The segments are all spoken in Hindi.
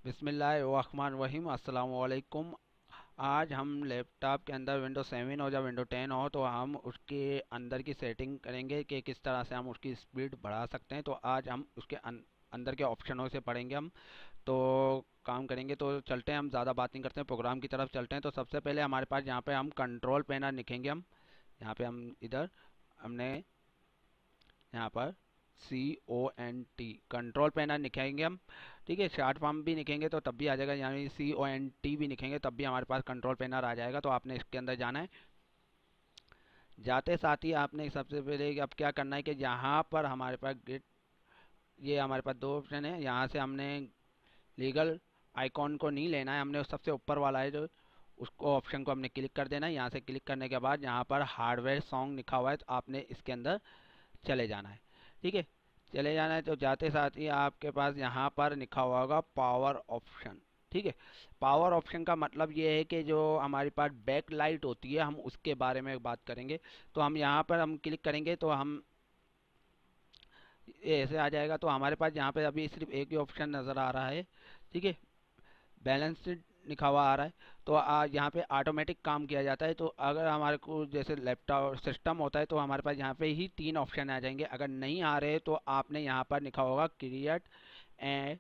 बिस्मिल्लाहिर्रहमानिर्रहीम अस्सलाम वालेकुम। आज हम लैपटॉप के अंदर विंडो 7 हो या विंडो 10 हो तो हम उसके अंदर की सेटिंग करेंगे कि किस तरह से हम उसकी स्पीड बढ़ा सकते हैं। तो आज हम उसके अंदर के ऑप्शनों से पढ़ेंगे हम। तो काम करेंगे, तो चलते हैं, हम ज़्यादा बात नहीं करते हैं, प्रोग्राम की तरफ चलते हैं। तो सबसे पहले हमारे पास यहाँ पे हम कंट्रोल पैनल लिखेंगे। हम यहाँ पे हम इधर हमने यहाँ पर CONT कंट्रोल पैनल लिखेंगे हम। ठीक है, शॉर्ट फॉर्म भी लिखेंगे तो तब भी आ जाएगा, यानी CONT भी लिखेंगे तब भी हमारे पास कंट्रोल पैनल आ जाएगा। तो आपने इसके अंदर जाना है। जाते साथ ही आपने सबसे पहले अब क्या करना है कि यहाँ पर हमारे पास गेट, ये हमारे पास दो ऑप्शन है। यहाँ से हमने लीगल आइकॉन को नहीं लेना है, हमने सबसे ऊपर वाला है जो उसको ऑप्शन को हमने क्लिक कर देना है। यहाँ से क्लिक करने के बाद यहाँ पर हार्डवेयर सॉन्ग लिखा हुआ है, तो आपने इसके अंदर चले जाना है। ठीक है, चले जाना है। तो जाते साथ ही आपके पास यहाँ पर लिखा हुआ होगा पावर ऑप्शन। ठीक है, पावर ऑप्शन का मतलब ये है कि जो हमारे पास बैक लाइट होती है हम उसके बारे में बात करेंगे। तो हम यहाँ पर हम क्लिक करेंगे तो हम ये ऐसे आ जाएगा। तो हमारे पास यहाँ पे अभी सिर्फ एक ही ऑप्शन नज़र आ रहा है। ठीक है, बैलेंस्ड लिखा हुआ आ रहा है। तो यहाँ पे ऑटोमेटिक काम किया जाता है। तो अगर हमारे को जैसे लैपटॉप सिस्टम होता है तो हमारे पास यहाँ पे ही तीन ऑप्शन आ जाएंगे। अगर नहीं आ रहे तो आपने यहाँ पर लिखा होगा क्रिएट एंड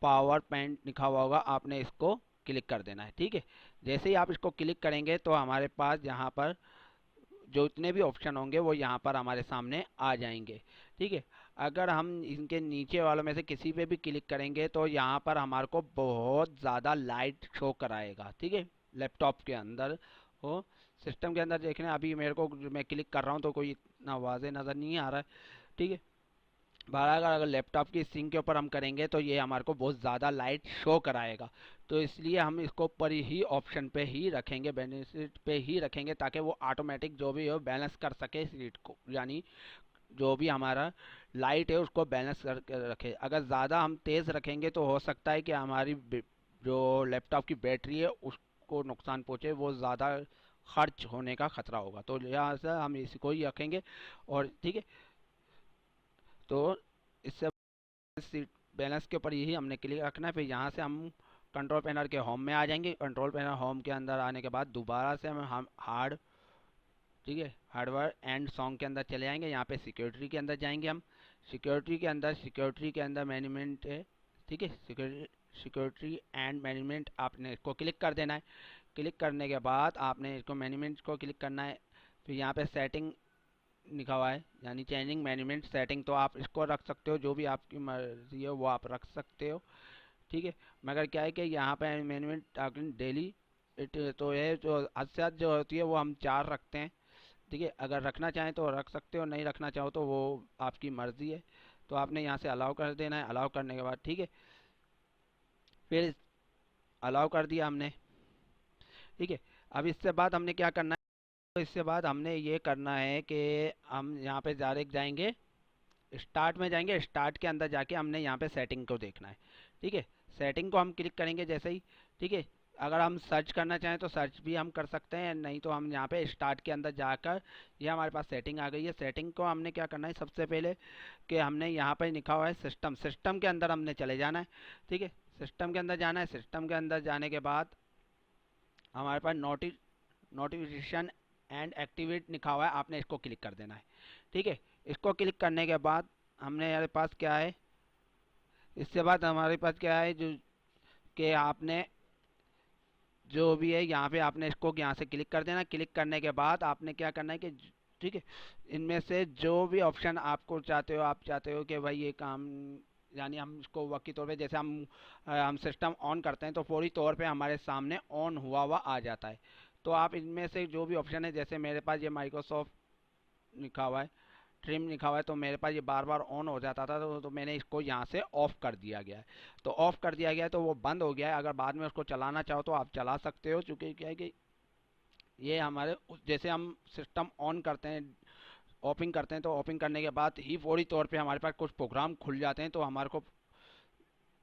पावर पॉइंट लिखा हुआ होगा, आपने इसको क्लिक कर देना है। ठीक है, जैसे ही आप इसको क्लिक करेंगे तो हमारे पास यहाँ पर जो इतने भी ऑप्शन होंगे वो यहाँ पर हमारे सामने आ जाएंगे। ठीक है, अगर हम इनके नीचे वालों में से किसी पे भी क्लिक करेंगे तो यहाँ पर हमारे को बहुत ज़्यादा लाइट शो कराएगा। ठीक है, लैपटॉप के अंदर हो, सिस्टम के अंदर देखने अभी मेरे को मैं क्लिक कर रहा हूँ तो कोई इतना वाजे नज़र नहीं आ रहा है। ठीक है, बारह अगर लैपटॉप की स्क्रीन के ऊपर हम करेंगे तो ये हमारे को बहुत ज़्यादा लाइट शो कराएगा। तो इसलिए हम इसको ऊपर ही ऑप्शन पे ही रखेंगे, बेनिफिट पे ही रखेंगे, ताकि वो ऑटोमेटिक जो भी हो बैलेंस कर सके हीट को, यानी जो भी हमारा लाइट है उसको बैलेंस करके रखे। अगर ज़्यादा हम तेज़ रखेंगे तो हो सकता है कि हमारी जो लैपटॉप की बैटरी है उसको नुकसान पहुँचे, वो ज़्यादा खर्च होने का खतरा होगा। तो लिहाजा हम इसको ही रखेंगे। और ठीक है, तो इससे सीट बैलेंस के ऊपर यही हमने क्लिक रखना है। फिर यहाँ से हम कंट्रोल पैनल के होम में आ जाएंगे। कंट्रोल पैनल होम के अंदर आने के बाद दोबारा से हम हार्ड, ठीक है, हार्डवेयर एंड सॉन्ग के अंदर चले जाएंगे। यहाँ पे सिक्योरिटी के अंदर जाएंगे हम। सिक्योरिटी के अंदर मैनेजमेंट है। ठीक है, सिक्योरिटी एंड मैनेजमेंट आपने इसको क्लिक कर देना है। क्लिक करने के बाद आपने इसको मैनेजमेंट को क्लिक करना है। फिर यहाँ पे सेटिंग लिखा हुआ है, यानी चेंजिंग मैनेजमेंट सेटिंग, तो आप इसको रख सकते हो, जो भी आपकी मर्जी हो वो आप रख सकते हो। ठीक है, मगर क्या है कि यहाँ पे मैनेजमेंट डेली इट तो है, जो हद से हद जो होती है वो हम 4 रखते हैं। ठीक है, अगर रखना चाहें तो रख सकते हो, नहीं रखना चाहो तो वो आपकी मर्ज़ी है। तो आपने यहाँ से अलाउ कर देना है। अलाउ करने के बाद ठीक है, फिर अलाउ कर दिया हमने। ठीक है, अब इससे बाद हमने क्या करना है, तो इससे बाद हमने ये करना है कि हम यहाँ पे डायरेक्ट जाएंगे, स्टार्ट में जाएंगे। स्टार्ट के अंदर जाके हमने यहाँ पे सेटिंग को देखना है। ठीक है, सेटिंग को हम क्लिक करेंगे जैसे ही। ठीक है, अगर हम सर्च करना चाहें तो सर्च भी हम कर सकते हैं, नहीं तो हम यहाँ पे स्टार्ट के अंदर जाकर, ये हमारे पास सेटिंग आ गई है। सेटिंग को हमने क्या करना है सबसे पहले कि हमने यहाँ पे लिखा हुआ है सिस्टम, सिस्टम के अंदर हमने चले जाना है। ठीक है, सिस्टम के अंदर जाना है। सिस्टम के अंदर जाने के बाद हमारे पास नोटिफिकेशन एंड एक्टिवेट लिखा हुआ है, आपने इसको क्लिक कर देना है। ठीक है, इसको क्लिक करने के बाद हमने हमारे पास क्या है, इसके बाद हमारे पास क्या है जो कि आपने जो भी है यहाँ पे आपने इसको यहाँ से क्लिक कर देना। क्लिक करने के बाद आपने क्या करना है कि ठीक है, इनमें से जो भी ऑप्शन आपको चाहते हो, आप चाहते हो कि भाई ये काम, यानी हम इसको वक्ती तौर पे जैसे हम सिस्टम ऑन करते हैं तो फौरी तौर पे हमारे सामने ऑन हुआ हुआ आ जाता है। तो आप इनमें से जो भी ऑप्शन है, जैसे मेरे पास ये माइक्रोसॉफ्ट लिखा हुआ है, ट्रिम लिखा हुआ है, तो मेरे पास ये बार बार ऑन हो जाता था, तो मैंने इसको यहाँ से ऑफ कर दिया गया है। तो ऑफ कर दिया गया है तो वो बंद हो गया है। अगर बाद में उसको चलाना चाहो तो आप चला सकते हो, चूँकि क्या है कि ये हमारे जैसे हम सिस्टम ऑन करते हैं, ओपन करते हैं, तो ओपन करने के बाद ही फौरी तौर पे हमारे पास कुछ प्रोग्राम खुल जाते हैं। तो हमारे को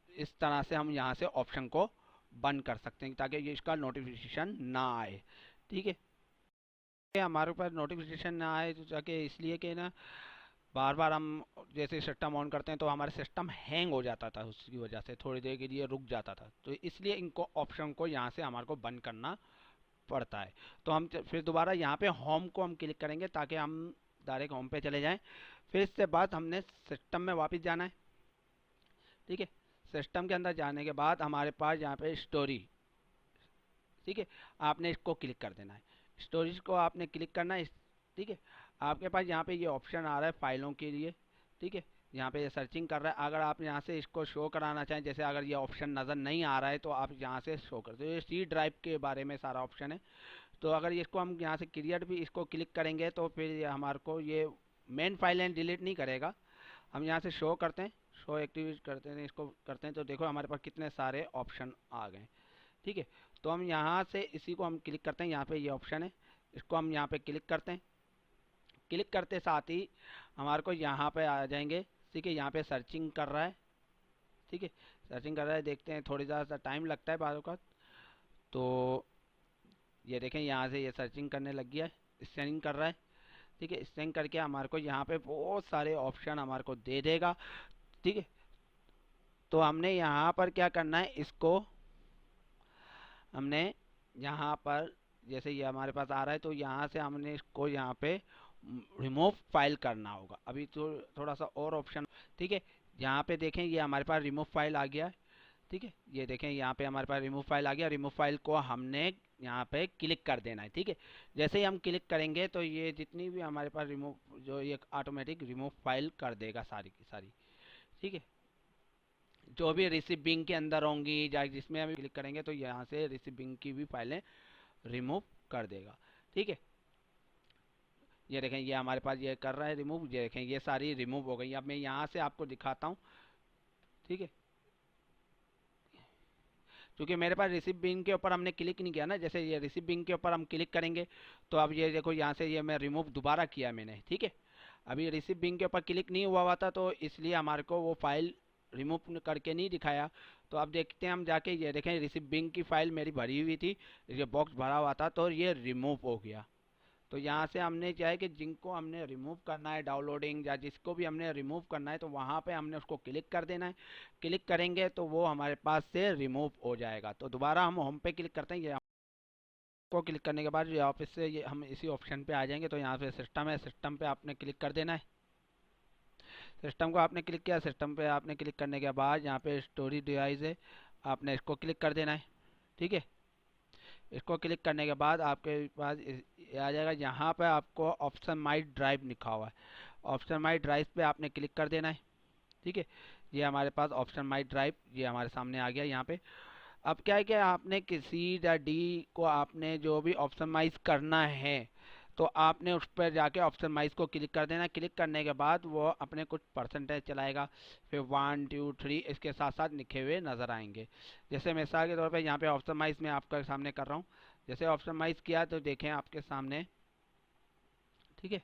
इस तरह से हम यहाँ से ऑप्शन को बंद कर सकते हैं ताकि ये इसका नोटिफिकेशन ना आए। ठीक है, हमारे पास नोटिफिकेशन ना आए तो जाके इसलिए कि ना बार बार हम जैसे सिस्टम ऑन करते हैं तो हमारा सिस्टम हैंग हो जाता था, उसकी वजह से थोड़ी देर के लिए रुक जाता था। तो इसलिए इनको ऑप्शन को यहाँ से हमारे को बंद करना पड़ता है। तो हम फिर दोबारा यहाँ पे होम को हम क्लिक करेंगे ताकि हम डायरेक्ट होम पे चले जाएं। फिर इसके बाद हमने सिस्टम में वापस जाना है। ठीक है, सिस्टम के अंदर जाने के बाद हमारे पास यहाँ पे स्टोरी, ठीक है, आपने इसको क्लिक कर देना है। स्टोरेज को आपने क्लिक करना है। ठीक है, आपके पास यहाँ पे ये ऑप्शन आ रहा है फाइलों के लिए। ठीक है, यहाँ पे ये सर्चिंग कर रहा है। अगर आप यहाँ से इसको शो कराना चाहें, जैसे अगर ये ऑप्शन नज़र नहीं आ रहा है तो आप यहाँ से शो कर दो। ये सी ड्राइव के बारे में सारा ऑप्शन है। तो अगर इसको हम यहाँ से क्लियर भी इसको क्लिक करेंगे तो फिर ये हमारे को ये मेन फाइल एंड डिलीट नहीं करेगा। हम यहाँ से शो करते हैं, शो एक्टिवेट करते हैं, इसको करते हैं तो देखो हमारे पास कितने सारे ऑप्शन आ गए। ठीक है, तो हम यहाँ से इसी को हम क्लिक करते हैं। यहाँ पे ये ऑप्शन है, इसको हम यहाँ पे क्लिक करते हैं। क्लिक करते साथ ही हमारे को यहाँ पे आ जाएंगे। ठीक है, यहाँ पे सर्चिंग कर रहा है। ठीक है, सर्चिंग कर रहा है, देखते हैं थोड़ी ज़्यादा टाइम लगता है बाज़ औक़ात। तो ये देखें यहाँ से ये सर्चिंग करने लग गया है, स्कैनिंग कर रहा है। ठीक है, स्कैन करके हमारे को यहाँ पे बहुत सारे ऑप्शन हमारे को दे देगा। ठीक है, तो हमने यहाँ पर क्या करना है, इसको हमने यहाँ पर जैसे ये हमारे पास आ रहा है तो यहाँ से हमने इसको यहाँ पे रिमूव फाइल करना होगा। अभी तो थोड़ा सा और ऑप्शन। ठीक है, यहाँ पे देखें ये हमारे पास रिमूव फाइल आ गया है। ठीक है, ये देखें यहाँ पे हमारे पास रिमूव फाइल आ गया। रिमूव फाइल को हमने यहाँ पे क्लिक कर देना है। ठीक है, जैसे ही हम क्लिक करेंगे तो ये जितनी भी हमारे पास रिमूव जो ये ऑटोमेटिक रिमूव फाइल कर देगा सारी की सारी। ठीक है, जो भी रिसीविंग के अंदर होंगी या जिसमें हम क्लिक करेंगे तो यहाँ से रिसीविंग की भी फाइलें रिमूव कर देगा। ठीक है, ये देखें ये हमारे पास ये कर रहा है रिमूव। ये देखें ये सारी रिमूव हो गई। अब मैं यहाँ से आपको दिखाता हूँ। ठीक है, क्योंकि मेरे पास रिसीव बिंग के ऊपर हमने क्लिक नहीं किया ना, जैसे ये रिसीव बिंग के ऊपर हम क्लिक करेंगे तो अब ये देखो यहाँ से ये मैं रिमूव दोबारा किया मैंने। ठीक है, अभी रिसीव बिंग के ऊपर क्लिक नहीं हुआ था तो इसलिए हमारे को वो फाइल रिमूव करके नहीं दिखाया। तो अब देखते हैं हम जाके, ये देखें रिसीव बिंग की फाइल मेरी भरी हुई थी, ये बॉक्स भरा हुआ था तो ये रिमूव हो गया। तो यहाँ से हमने क्या है कि जिनको हमने रिमूव करना है डाउनलोडिंग या जिसको भी हमने रिमूव करना है तो वहाँ पे हमने उसको क्लिक कर देना है। क्लिक करेंगे तो वो हमारे पास से रिमूव हो जाएगा। तो दोबारा हम होम पे क्लिक करते हैं। ये को क्लिक करने के बाद ऑफिस से ये हम इसी ऑप्शन पे आ जाएंगे। तो यहाँ पे सिस्टम है, सिस्टम पे आपने क्लिक कर देना है। सिस्टम को आपने क्लिक किया, सिस्टम पे आपने क्लिक करने के बाद यहाँ पे स्टोरेज डिवाइस है, आपने इसको क्लिक कर देना है। ठीक है, इसको क्लिक करने के बाद आपके पास ये आ जाएगा। यहाँ पे आपको ऑप्शन माई ड्राइव लिखा हुआ है, ऑप्शन माई ड्राइव पे आपने क्लिक कर देना है। ठीक है, ये हमारे पास ऑप्शन माई ड्राइव ये हमारे सामने आ गया यहाँ पे। अब क्या है कि आपने किसी या डी को आपने जो भी ऑप्शनमाइज करना है तो आपने उस पर जाके ऑप्शनमाइज को क्लिक कर देना। क्लिक करने के बाद वो अपने कुछ परसेंटेज चलाएगा, फिर 1 2 3 इसके साथ साथ लिखे हुए नज़र आएंगे। जैसे मिसाल के तौर पे यहाँ पे ऑप्शनमाइज मैं आपके सामने कर रहा हूँ। जैसे ऑप्शनमाइज किया तो देखें आपके सामने। ठीक है,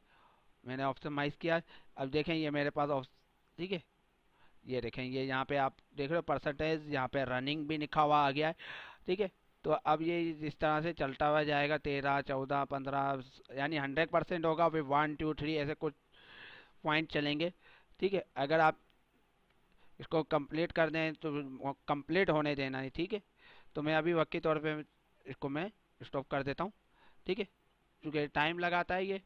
मैंने ऑप्शनमाइज किया। अब देखें ये मेरे पास ठीक है, ये देखें ये यहाँ पे आप देख रहे हो परसेंटेज, यहाँ पे रनिंग भी लिखा हुआ आ गया है। ठीक है, तो अब ये जिस तरह से चलता हुआ जाएगा 13 14 15 यानी 100% होगा। फिर 1 2 3 ऐसे कुछ पॉइंट चलेंगे। ठीक है, अगर आप इसको कंप्लीट कर दें तो कंप्लीट होने देना है। ठीक है, तो मैं अभी वक्त के तौर पे इसको मैं स्टॉप कर देता हूँ। ठीक है, क्योंकि टाइम लगाता है ये।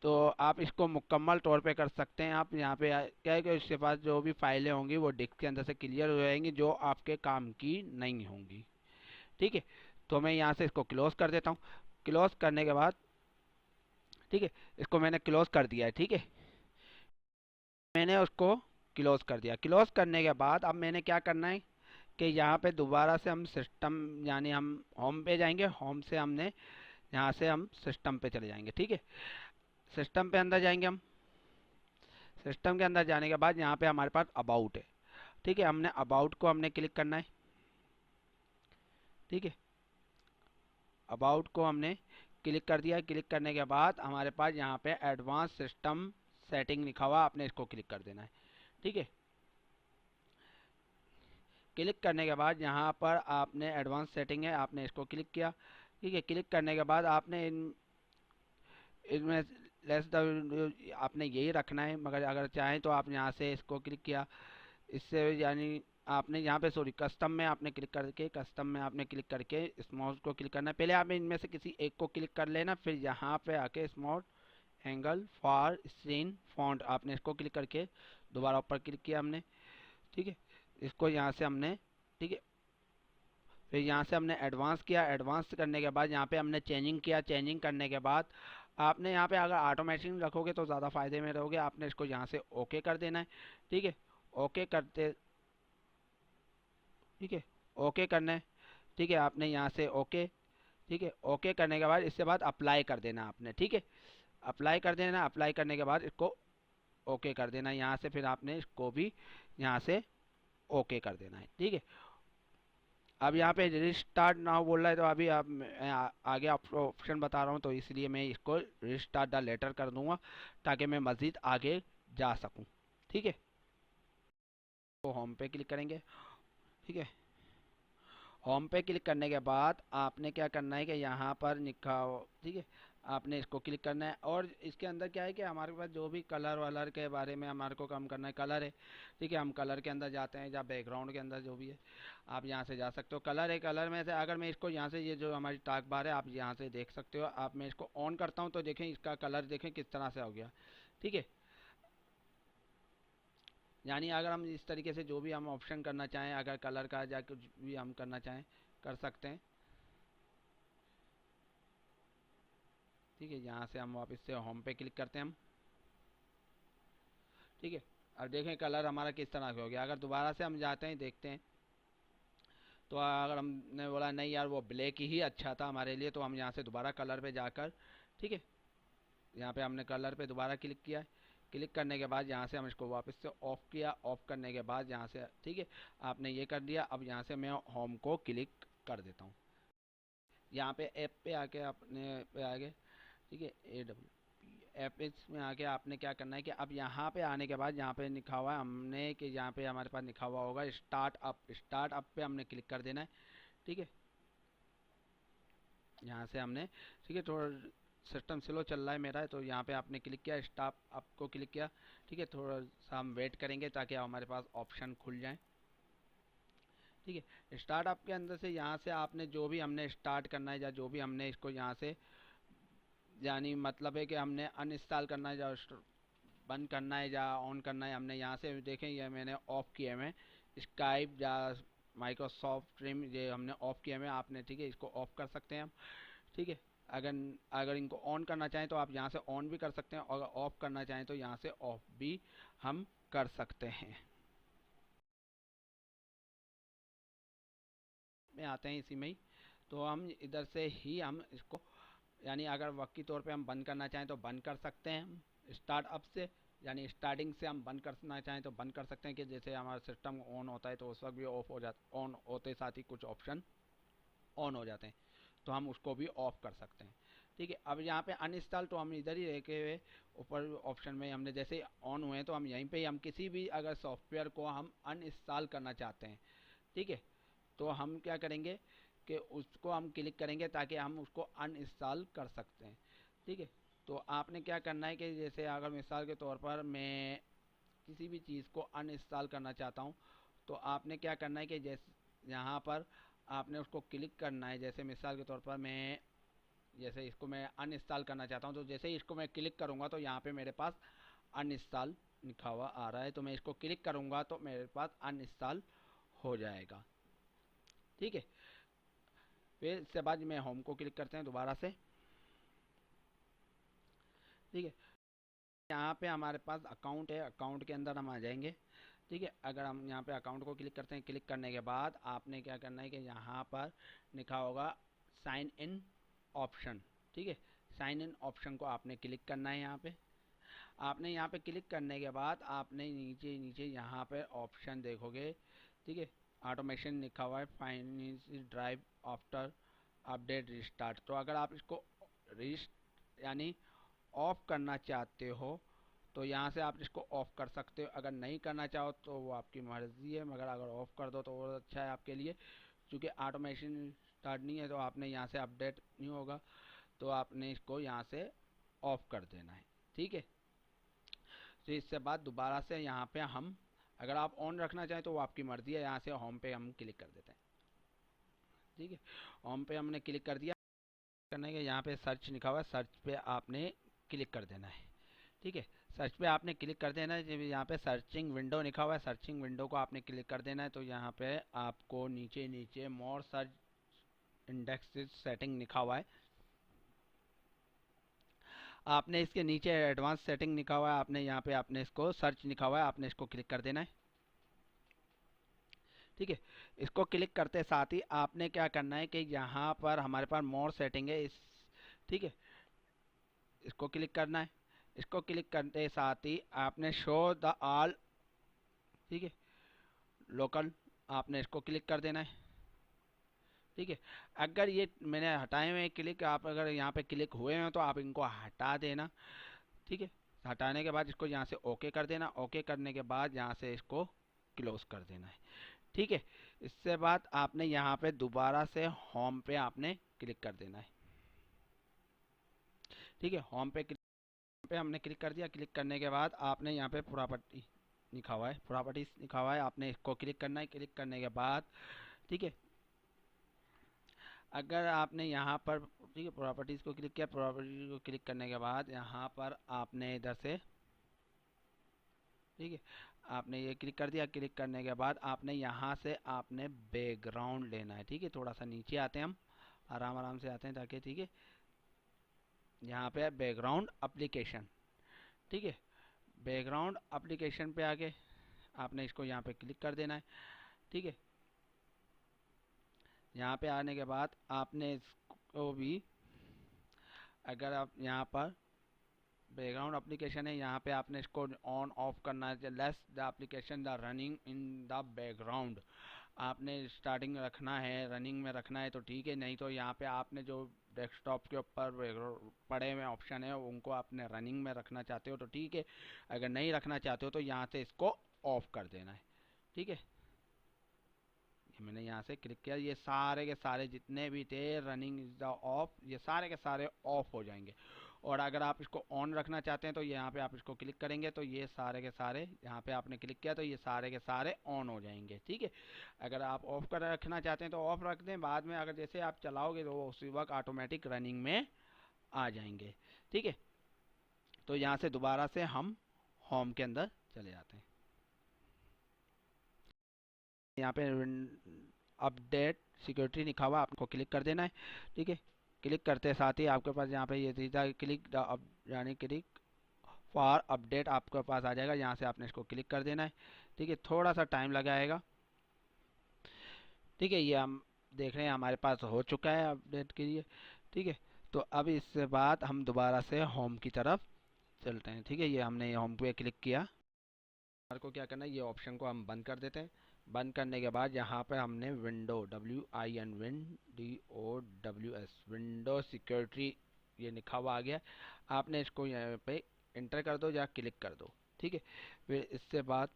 तो आप इसको मुकम्मल तौर पे कर सकते हैं। आप यहाँ पे क्या है कि इसके पास जो भी फाइलें होंगी वो डिस्क के अंदर से क्लियर हो जाएंगी जो आपके काम की नहीं होंगी। ठीक है, तो मैं यहाँ से इसको क्लोज कर देता हूँ। क्लोज करने के बाद ठीक है, इसको मैंने क्लोज कर दिया है। ठीक है, मैंने उसको क्लोज कर दिया। क्लोज करने के बाद अब मैंने क्या करना है कि यहाँ पे दोबारा से हम सिस्टम यानी हम होम पे जाएंगे। होम से हमने यहाँ से हम सिस्टम पे चले जाएंगे। ठीक है, सिस्टम पे अंदर जाएंगे हम। सिस्टम के अंदर जाने के बाद यहाँ पे हमारे पास अबाउट है। ठीक है, हमने अबाउट को हमने क्लिक करना है। ठीक है, अबाउट को हमने क्लिक कर दिया। क्लिक करने के बाद हमारे पास यहाँ पे एडवांस सिस्टम सेटिंग लिखा हुआ, आपने इसको क्लिक कर देना है। ठीक है, क्लिक करने के बाद यहाँ पर आपने एडवांस सेटिंग है, आपने इसको क्लिक किया। ठीक है, क्लिक करने के बाद आपने इनमें लेस द आपने यही रखना है, मगर अगर चाहें तो आप यहाँ से इसको क्लिक किया, इससे यानी आपने यहाँ पे सॉरी कस्टम में आपने क्लिक करके कस्टम में आपने क्लिक करके स्मॉल को क्लिक करना है। पहले आप इनमें से किसी एक को क्लिक कर लेना, फिर यहाँ पे आके small angle for scene font आपने इसको क्लिक करके दोबारा ऊपर क्लिक किया हमने, ठीक है। इसको यहाँ से हमने, ठीक है, फिर यहाँ से हमने एडवांस किया, एडवांस करने के बाद यहाँ पे हमने चेंजिंग किया, चेंजिंग करने के बाद आपने यहाँ पे अगर ऑटोमेटिक रखोगे तो ज़्यादा फायदे में रहोगे। आपने इसको यहाँ से ओके कर देना है, ठीक है। ओके करते, ठीक है, ओके करना है, ठीक है। आपने यहाँ से ओके, ठीक है, ओके करने के बाद इसके बाद अप्लाई कर देना आपने, ठीक है। अप्लाई कर देना, अप्लाई करने के बाद इसको ओके कर देना यहाँ से, फिर आपने इसको भी यहाँ से ओके कर देना है, ठीक है। अब यहाँ पे रिस्टार्ट नाउ बोल रहा है, तो अभी आप मैं आगे ऑप्शन बता रहा हूँ, तो इसलिए मैं इसको रिस्टार्ट द लेटर कर दूंगा ताकि मैं मज़ीद आगे जा सकूँ, ठीक है। तो होम पे क्लिक करेंगे, ठीक है। होम पे क्लिक करने के बाद आपने क्या करना है कि यहाँ पर लिखा हो, ठीक है, आपने इसको क्लिक करना है। और इसके अंदर क्या है कि हमारे पास जो भी कलर वलर के बारे में हमारे को काम करना है, कलर है, ठीक है। हम कलर के अंदर जाते हैं, या बैकग्राउंड के अंदर जो भी है आप यहाँ से जा सकते हो। कलर है, कलर में से अगर मैं इसको यहाँ से, ये जो हमारी टाक बार है आप यहाँ से देख सकते हो। आप मैं इसको ऑन करता हूँ तो देखें इसका कलर देखें किस तरह से हो गया, ठीक है। यानी अगर हम इस तरीके से जो भी हम ऑप्शन करना चाहें, अगर कलर का या कुछ भी हम करना चाहें कर सकते हैं, ठीक है। यहाँ से हम वापस से होम पे क्लिक करते हैं हम, ठीक है। अब देखें कलर हमारा किस तरह से हो गया। अगर दोबारा से हम जाते हैं देखते हैं, तो अगर हमने बोला नहीं यार वो ब्लैक ही अच्छा था हमारे लिए, तो हम यहाँ से दोबारा कलर पे जाकर, ठीक है, यहाँ पे हमने कलर पे दोबारा क्लिक किया है। क्लिक करने के बाद यहाँ से हम इसको वापस से ऑफ किया, ऑफ करने के बाद यहाँ से, ठीक है, आपने ये कर दिया। अब यहाँ से मैं होम को क्लिक कर देता हूँ। यहाँ पे ऐप पे आके अपने पे आगे, ठीक है, ऐप में आके आपने क्या करना है कि अब यहाँ पे आने के बाद यहाँ पे लिखा हुआ है हमने कि यहाँ पे हमारे पास लिखा हुआ होगा स्टार्ट अप, स्टार्ट अप पे हमने क्लिक कर देना है, ठीक है। यहाँ से हमने, ठीक है, थोड़ा सिस्टम स्लो चल रहा है मेरा, तो यहाँ पे आपने क्लिक किया, स्टार्ट अप को क्लिक किया, ठीक है। थोड़ा सा हम वेट करेंगे ताकि हमारे पास ऑप्शन खुल जाए, ठीक है। स्टार्टअप के अंदर से यहाँ से आपने जो भी हमने स्टार्ट करना है, या जो भी हमने इसको यहाँ से, यानी मतलब है कि हमने अनइंस्टॉल करना है या बंद करना है या ऑन करना है, हमने यहाँ से देखें ये मैंने ऑफ किए हुए स्काइप या माइक्रोसॉफ्ट टीम, ये हमने ऑफ किए हुए आपने, ठीक है। इसको ऑफ कर सकते हैं हम, ठीक है। अगर अगर इनको ऑन करना चाहें तो आप यहाँ से ऑन भी कर सकते हैं, और अगर ऑफ करना चाहें तो यहाँ से ऑफ भी हम कर सकते हैं। में आते हैं इसी में ही, तो हम इधर से ही हम इसको, यानी अगर वक्ती तौर पे हम बंद करना चाहें तो बंद कर सकते हैं हम स्टार्टअप से, यानी स्टार्टिंग से हम बंद करना चाहें तो बंद कर सकते हैं, कि जैसे हमारा सिस्टम ऑन होता है तो उस वक्त भी ऑफ हो जाता, ऑन होते साथ ही कुछ ऑप्शन ऑन हो जाते हैं, तो हम उसको भी ऑफ कर सकते हैं, ठीक है। अब यहाँ पे अनइंस्टॉल तो हम इधर ही रह के हुए ऊपर ऑप्शन में हमने जैसे ऑन हुए हैं, तो हम यहीं पे हम किसी भी अगर सॉफ्टवेयर को हम अनइंस्टॉल करना चाहते हैं, ठीक है, तो हम क्या करेंगे कि उसको हम क्लिक करेंगे ताकि हम उसको अनइंस्टॉल कर सकते हैं, ठीक है। तो आपने क्या करना है कि जैसे अगर मिसाल के तौर पर मैं किसी भी चीज़ को अनइंस्टॉल करना चाहता हूँ, तो आपने क्या करना है कि जैसे यहाँ पर आपने उसको क्लिक करना है। जैसे मिसाल के तौर पर मैं, जैसे इसको मैं अनइंस्टॉल करना चाहता हूँ, तो जैसे ही इसको मैं क्लिक करूँगा तो यहाँ पे मेरे पास अनइंस्टॉल लिखा हुआ आ रहा है, तो मैं इसको क्लिक करूँगा तो मेरे पास अनइंस्टॉल हो जाएगा, ठीक है। फिर इसके बाद में होम को क्लिक करते हैं दोबारा से, ठीक है। यहाँ पे हमारे पास अकाउंट है, अकाउंट के अंदर हम आ जाएंगे, ठीक है। अगर हम यहाँ पे अकाउंट को क्लिक करते हैं, क्लिक करने के बाद आपने क्या करना है कि यहाँ पर लिखा होगा साइन इन ऑप्शन, ठीक है। साइन इन ऑप्शन को आपने क्लिक करना है। यहाँ पे आपने यहाँ पे क्लिक करने के बाद आपने नीचे नीचे यहाँ पे ऑप्शन देखोगे, ठीक है, ऑटोमेशन लिखा हुआ है finance drive after update restart. तो अगर आप इसको यानी ऑफ करना चाहते हो तो यहाँ से आप इसको ऑफ कर सकते हो, अगर नहीं करना चाहो तो वो आपकी मर्ज़ी है, मगर अगर ऑफ कर दो तो वो अच्छा है आपके लिए, क्योंकि ऑटोमेशन स्टार्ट नहीं है तो आपने यहाँ से अपडेट नहीं होगा, तो आपने इसको यहाँ से ऑफ कर देना है, ठीक है। तो इससे बाद दोबारा से यहाँ पे हम, अगर आप ऑन रखना चाहें तो वो आपकी मर्जी है, यहाँ से होम पे हम क्लिक कर देते हैं। ठीक है, होम पे हमने क्लिक कर दिया। करने के यहाँ पे सर्च लिखा हुआ है, सर्च पे आपने क्लिक कर देना है। ठीक है, सर्च पे आपने क्लिक कर देना है। जब यहाँ पे सर्चिंग विंडो लिखा हुआ है, सर्चिंग विंडो को आपने क्लिक कर देना है। तो यहाँ पे आपको नीचे नीचे मोर सर्च इंडेक्स सेटिंग लिखा हुआ है, आपने इसके नीचे एडवांस सेटिंग लिखा हुआ है, आपने यहाँ पे आपने इसको सर्च लिखा हुआ है, आपने इसको क्लिक कर देना है। ठीक है, इसको क्लिक करते साथ ही आपने क्या करना है कि यहाँ पर हमारे पास मोर सेटिंग है इस, ठीक है, इसको क्लिक करना है। इसको क्लिक करते साथ ही आपने शो द ऑल, ठीक है, लोकल, आपने इसको क्लिक कर देना है। ठीक है, अगर ये मैंने हटाए हुए क्लिक, आप अगर यहाँ पे क्लिक हुए हैं तो आप इनको हटा देना। ठीक है, हटाने के बाद इसको यहाँ से ओके कर देना। ओके करने के बाद यहाँ से इसको क्लोज कर देना है। ठीक है, इससे बाद आपने यहाँ पे दोबारा से होम पे आपने क्लिक कर देना है। ठीक है, होम पे हमने क्लिक कर दिया। क्लिक करने के बाद आपने यहाँ पे प्रॉपर्टी लिखा हुआ है, प्रॉपर्टीज लिखा हुआ है, आपने इसको क्लिक करना है। क्लिक करने के बाद, ठीक है, अगर आपने यहाँ पर, ठीक है, प्रॉपर्टीज को क्लिक किया, प्रॉपर्टी को क्लिक करने के बाद यहाँ पर आपने इधर से, ठीक है, आपने ये क्लिक कर दिया। क्लिक करने के बाद आपने यहाँ से आपने बैकग्राउंड लेना है। ठीक है, थोड़ा सा नीचे आते हैं हम, आराम आराम से आते हैं ताकि, ठीक है, यहाँ पे बैकग्राउंड एप्लीकेशन। ठीक है, बैकग्राउंड एप्लीकेशन पे आके आपने इसको यहाँ पे क्लिक कर देना है। ठीक है, यहाँ पे आने के बाद आपने इसको भी, अगर आप यहाँ पर बैकग्राउंड एप्लीकेशन है, यहाँ पे आपने इसको ऑन ऑफ करना है। Less the application the running in the background, आपने स्टार्टिंग रखना है, रनिंग में रखना है तो ठीक है, नहीं तो यहाँ पे आपने जो डेस्कटॉप के ऊपर पड़े हुए ऑप्शन है उनको आपने रनिंग में रखना चाहते हो तो ठीक है, अगर नहीं रखना चाहते हो तो यहाँ से इसको ऑफ कर देना है। ठीक है, मैंने यहाँ से क्लिक किया, ये सारे के सारे जितने भी थे रनिंग इज द ऑफ, ये सारे के सारे ऑफ हो जाएंगे। और अगर आप इसको ऑन रखना चाहते हैं तो यहाँ पे आप इसको क्लिक करेंगे तो ये सारे के सारे, यहाँ पे आपने क्लिक किया तो ये सारे के सारे ऑन हो जाएंगे। ठीक है, अगर आप ऑफ कर रखना चाहते हैं तो ऑफ रख दें, बाद में अगर जैसे आप चलाओगे तो वो उसी वक्त ऑटोमेटिक रनिंग में आ जाएंगे। ठीक है, तो यहाँ से दोबारा से हम होम के अंदर चले जाते हैं। यहाँ पे अपडेट सिक्योरिटी लिखा हुआ, आपको क्लिक कर देना है। ठीक है, क्लिक करते साथ ही आपके पास यहाँ पे ये सीधा क्लिक यानी क्लिक फॉर अपडेट आपके पास आ जाएगा, यहाँ से आपने इसको क्लिक कर देना है। ठीक है, थोड़ा सा टाइम लगाएगा। ठीक है, ये हम देख रहे हैं हमारे पास हो चुका है अपडेट के लिए। ठीक है, तो अब इसके बाद हम दोबारा से होम की तरफ चलते हैं। ठीक है, ये हमने होम पे क्लिक किया, हमारे को क्या करना है, ये ऑप्शन को हम बंद कर देते हैं। बंद करने के बाद यहाँ पे हमने विंडो WINDOWS विंडो सिक्योरिटी ये लिखा हुआ आ गया, आपने इसको यहाँ पे इंटर कर दो या क्लिक कर दो। ठीक है, फिर इससे बाद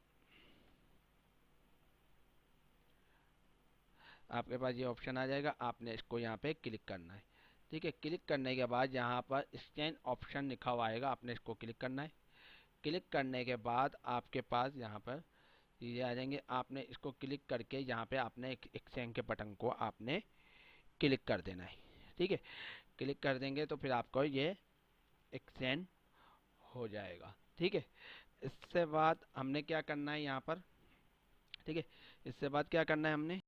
आपके पास ये ऑप्शन आ जाएगा, आपने इसको यहाँ पे क्लिक करना है। ठीक है, क्लिक करने के बाद यहाँ पर स्कैन ऑप्शन लिखा हुआ आएगा, आपने इसको क्लिक करना है। क्लिक करने के बाद आपके पास यहाँ पर ये आ जाएंगे, आपने इसको क्लिक करके यहाँ पे आपने एक सेंड के बटन को आपने क्लिक कर देना है। ठीक है, क्लिक कर देंगे तो फिर आपको ये एक्सचेंज हो जाएगा। ठीक है, इससे बाद हमने क्या करना है यहाँ पर, ठीक है, इससे बाद क्या करना है हमने